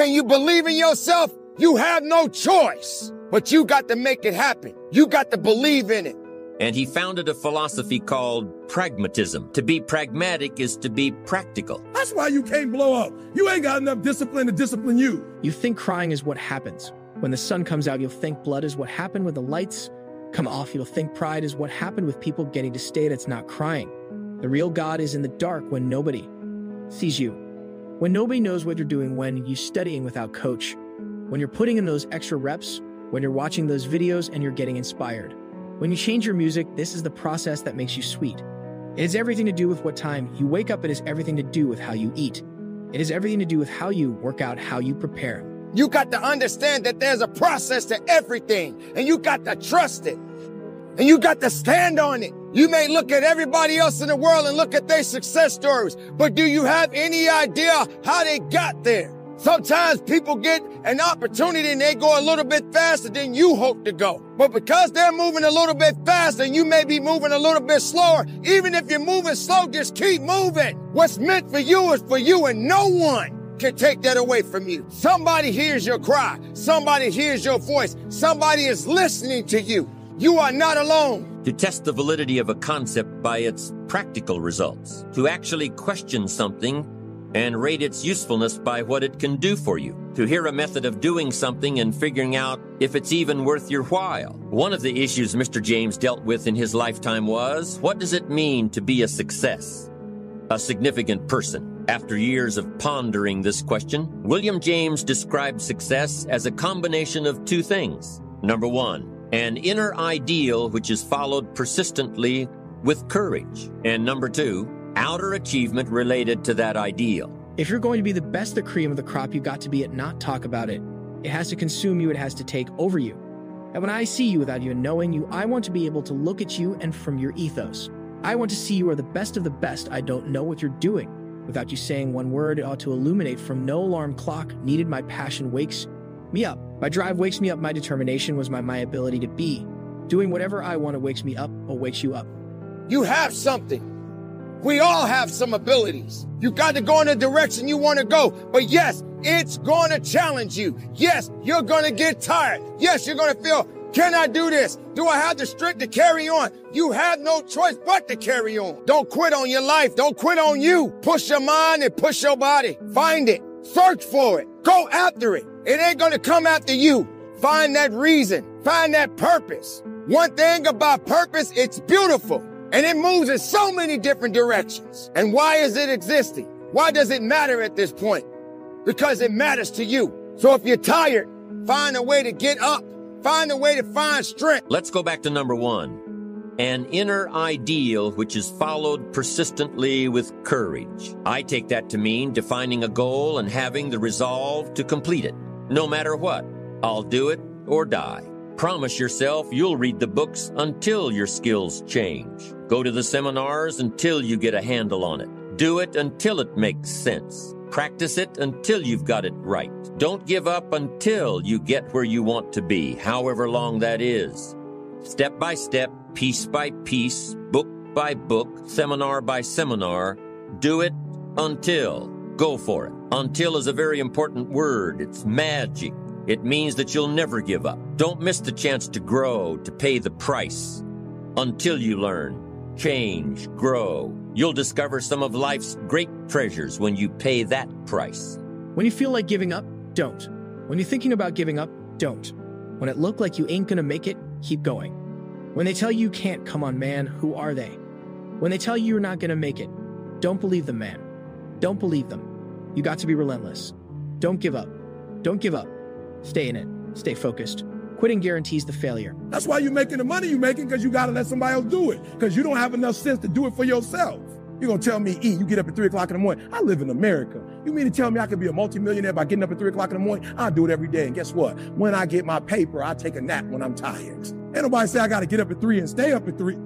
Can you believe in yourself? You have no choice, but you got to make it happen. You got to believe in it. And he founded a philosophy called pragmatism. To be pragmatic is to be practical. That's why you can't blow up. You ain't got enough discipline to discipline you. You think crying is what happens. When the sun comes out, you'll think blood is what happened when the lights come off. You'll think pride is what happened with people getting to stay that's not crying. The real God is in the dark when nobody sees you. When nobody knows what you're doing, when you're studying without coach, when you're putting in those extra reps, when you're watching those videos and you're getting inspired. When you change your music, this is the process that makes you sweet. It has everything to do with what time you wake up. It has everything to do with how you eat. It has everything to do with how you work out, how you prepare. You got to understand that there's a process to everything, and you got to trust it, and you got to stand on it. You may look at everybody else in the world and look at their success stories, but do you have any idea how they got there? Sometimes people get an opportunity and they go a little bit faster than you hope to go. But because they're moving a little bit faster and you may be moving a little bit slower, even if you're moving slow, just keep moving. What's meant for you is for you, and no one can take that away from you. Somebody hears your cry. Somebody hears your voice. Somebody is listening to you. You are not alone. To test the validity of a concept by its practical results. To actually question something and rate its usefulness by what it can do for you. To hear a method of doing something and figuring out if it's even worth your while. One of the issues Mr. James dealt with in his lifetime was, what does it mean to be a success? A significant person. After years of pondering this question, William James described success as a combination of two things. Number one, an inner ideal which is followed persistently with courage. And number two, outer achievement related to that ideal. If you're going to be the best, the cream of the crop, you got to be it, not talk about it. It has to consume you. It has to take over you. And when I see you without even knowing you, I want to be able to look at you and from your ethos. I want to see you are the best of the best. I don't know what you're doing. Without you saying one word, it ought to illuminate. From no alarm clock needed, my passion wakes me up. My drive wakes me up. My determination was my ability to be. Doing whatever I want wakes me up or wakes you up. You have something. We all have some abilities. You got to go in the direction you want to go. But yes, it's going to challenge you. Yes, you're going to get tired. Yes, you're going to feel, can I do this? Do I have the strength to carry on? You have no choice but to carry on. Don't quit on your life. Don't quit on you. Push your mind and push your body. Find it. Search for it. Go after it. It ain't going to come after you. Find that reason. Find that purpose. One thing about purpose, it's beautiful. And it moves in so many different directions. And why is it existing? Why does it matter at this point? Because it matters to you. So if you're tired, find a way to get up. Find a way to find strength. Let's go back to number one. An inner ideal which is followed persistently with courage. I take that to mean defining a goal and having the resolve to complete it. No matter what, I'll do it or die. Promise yourself you'll read the books until your skills change. Go to the seminars until you get a handle on it. Do it until it makes sense. Practice it until you've got it right. Don't give up until you get where you want to be, however long that is. Step by step, piece by piece, book by book, seminar by seminar. Do it until. Go for it. Until is a very important word. It's magic. It means that you'll never give up. Don't miss the chance to grow, to pay the price. Until you learn, change, grow. You'll discover some of life's great treasures when you pay that price. When you feel like giving up, don't. When you're thinking about giving up, don't. When it looked like you ain't gonna make it, keep going. When they tell you can't, come on, man, who are they? When they tell you you're not gonna make it, don't believe them, man. Don't believe them. You got to be relentless. Don't give up. Don't give up. Stay in it. Stay focused. Quitting guarantees the failure. That's why you're making the money you're making, because you got to let somebody else do it, because you don't have enough sense to do it for yourself. You're going to tell me, you get up at 3 o'clock in the morning. I live in America. You mean to tell me I could be a multimillionaire by getting up at 3 o'clock in the morning? I do it every day. And guess what? When I get my paper, I take a nap when I'm tired. Ain't nobody say I got to get up at 3 and stay up at 3.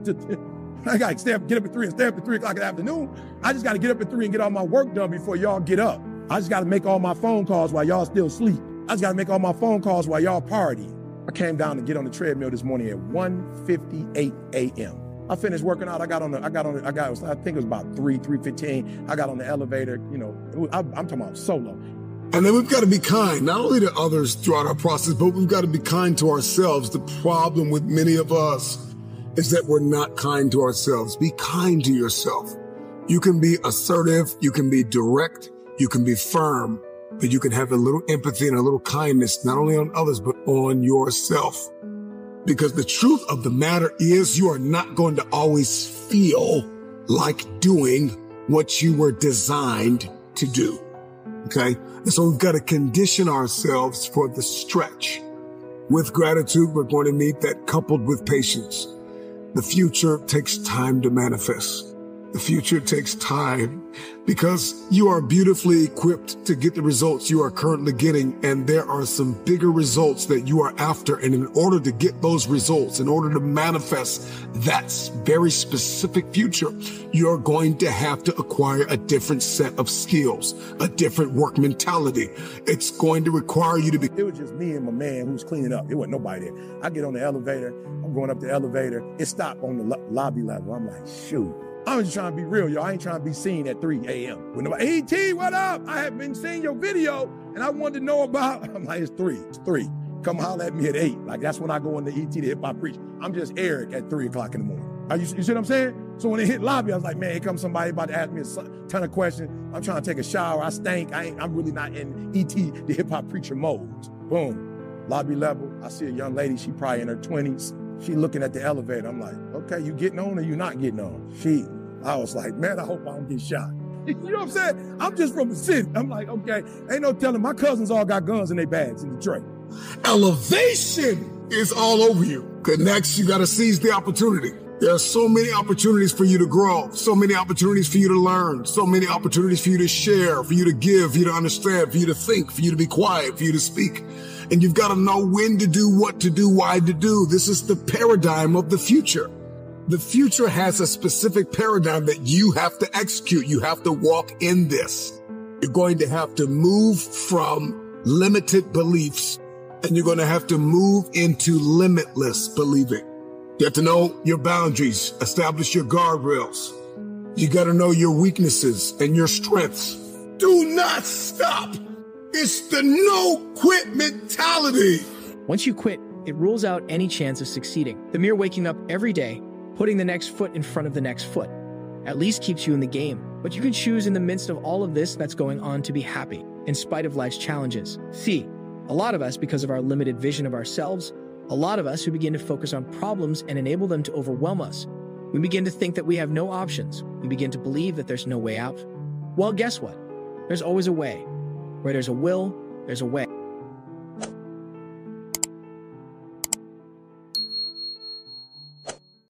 I got to get up at 3 and stay up at 3 o'clock in the afternoon. I just got to get up at 3 and get all my work done before y'all get up. I just got to make all my phone calls while y'all still sleep. I just got to make all my phone calls while y'all party. I came down to get on the treadmill this morning at 1:58 a.m. I finished working out. I think it was about 3:15. I got on the elevator. I'm talking about solo. And then we've got to be kind, not only to others throughout our process, but we've got to be kind to ourselves. The problem with many of us is that we're not kind to ourselves. Be kind to yourself. You can be assertive, you can be direct, you can be firm, but you can have a little empathy and a little kindness, not only on others, but on yourself. Because the truth of the matter is you are not going to always feel like doing what you were designed to do. Okay? And so we've got to condition ourselves for the stretch. With gratitude, we're going to meet that coupled with patience. The future takes time to manifest. The future takes time because you are beautifully equipped to get the results you are currently getting. And there are some bigger results that you are after. And in order to get those results, in order to manifest that very specific future, you're going to have to acquire a different set of skills, a different work mentality. It's going to require you to be. It was just me and my man who was cleaning up. It wasn't nobody there. I get on the elevator. I'm going up the elevator. It stopped on the lobby level. I'm like, shoot. I'm just trying to be real, yo. I ain't trying to be seen at 3 a.m. When nobody, E.T., what up? I have been seeing your video, and I wanted to know about. I'm like, it's 3. It's 3. Come holler at me at 8. Like, that's when I go into E.T. to hip hop preach. I'm just Eric at 3 o'clock in the morning. You see what I'm saying? So when it hit lobby, I was like, man, here comes somebody about to ask me a ton of questions. I'm trying to take a shower. I stink. I'm really not in E.T., the hip hop preacher mode. Boom. Lobby level. I see a young lady. She probably in her 20s. She looking at the elevator. I'm like, okay, you getting on or you not getting on? I was like, man, I hope I don't get shot. You know what I'm saying? I'm just from the city. I'm like, okay, ain't no telling. My cousins all got guns in their bags in Detroit. Elevation is all over you. Because next you got to seize the opportunity. There are so many opportunities for you to grow, so many opportunities for you to learn, so many opportunities for you to share, for you to give, for you to understand, for you to think, for you to be quiet, for you to speak. And you've got to know when to do, what to do, why to do. This is the paradigm of the future. The future has a specific paradigm that you have to execute. You have to walk in this. You're going to have to move from limited beliefs and you're going to have to move into limitless believing. You have to know your boundaries, establish your guardrails. You got to know your weaknesses and your strengths. Do not stop. It's the no quit mentality. Once you quit, it rules out any chance of succeeding. The mere waking up every day, putting the next foot in front of the next foot, at least keeps you in the game. But you can choose in the midst of all of this that's going on to be happy, in spite of life's challenges. See, a lot of us, because of our limited vision of ourselves, a lot of us who begin to focus on problems and enable them to overwhelm us, we begin to think that we have no options. We begin to believe that there's no way out. Well, guess what? There's always a way. Where there's a will, there's a way.